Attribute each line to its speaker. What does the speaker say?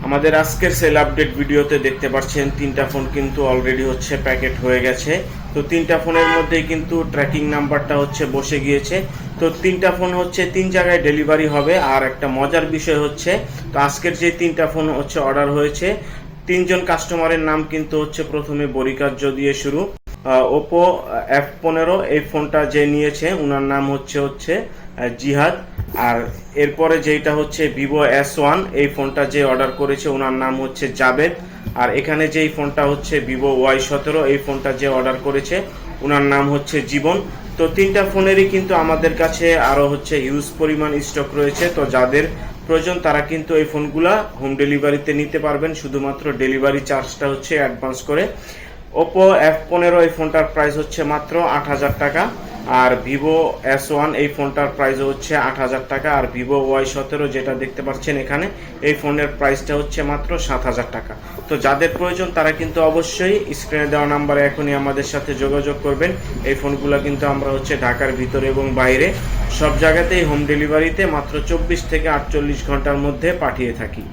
Speaker 1: আমাদের আজকের sell update ভিডিওতে দেখতে পাচ্ছেন তিনটা ফোন কিন্তু অলরেডি হচ্ছে প্যাকেট হয়ে গেছে। তো তিনটা ফোনের মধ্যেই কিন্তু ট্র্যাকিং নাম্বারটা হচ্ছে বসে গিয়েছে। তো তিনটা ফোন হচ্ছে তিন জায়গায় ডেলিভারি হবে। আর একটা মজার বিষয় হচ্ছে, তো আজকের যে তিনটা ফোন হচ্ছে অর্ডার হয়েছে, তিনজন কাস্টমারের নাম কিন্তু হচ্ছে প্রথমে বরিকার্য দিয়ে শুরু। ওপো F15 এই ফোনটা যে নিয়েছে ওনার নাম হচ্ছে জিহাদ। আর এরপরে যেটা হচ্ছে ভিভো S1 এই ফোনটা যে অর্ডার করেছে ওনার নাম হচ্ছে জাবেদ। আর এখানে যেই ফোনটা হচ্ছে ভিভো Y17 এই ফোনটা যে অর্ডার করেছে ওনার নাম হচ্ছে জীবন। তো তিনটা ফোনেরই কিন্তু আমাদের কাছে আরও হচ্ছে হিউজ পরিমাণ স্টক রয়েছে। তো যাদের প্রয়োজন তারা কিন্তু এই ফোনগুলা হোম ডেলিভারিতে নিতে পারবেন, শুধুমাত্র ডেলিভারি চার্জটা হচ্ছে অ্যাডভান্স করে। ওপো F15 এই ফোনটার প্রাইস হচ্ছে মাত্র 8,000 টাকা। আর ভিভো S1 এই ফোনটার প্রাইস হচ্ছে 8,000 টাকা। আর ভিভো Y17 যেটা দেখতে পাচ্ছেন এখানে, এই ফোনের প্রাইসটা হচ্ছে মাত্র 7,000 টাকা। তো যাদের প্রয়োজন তারা কিন্তু অবশ্যই স্ক্রিনে দেওয়া নাম্বারে এখনই আমাদের সাথে যোগাযোগ করবেন। এই ফোনগুলো কিন্তু আমরা হচ্ছে ঢাকার ভিতরে এবং বাইরে সব জায়গাতেই হোম ডেলিভারিতে মাত্র 24 থেকে 48 ঘন্টার মধ্যে পাঠিয়ে থাকি।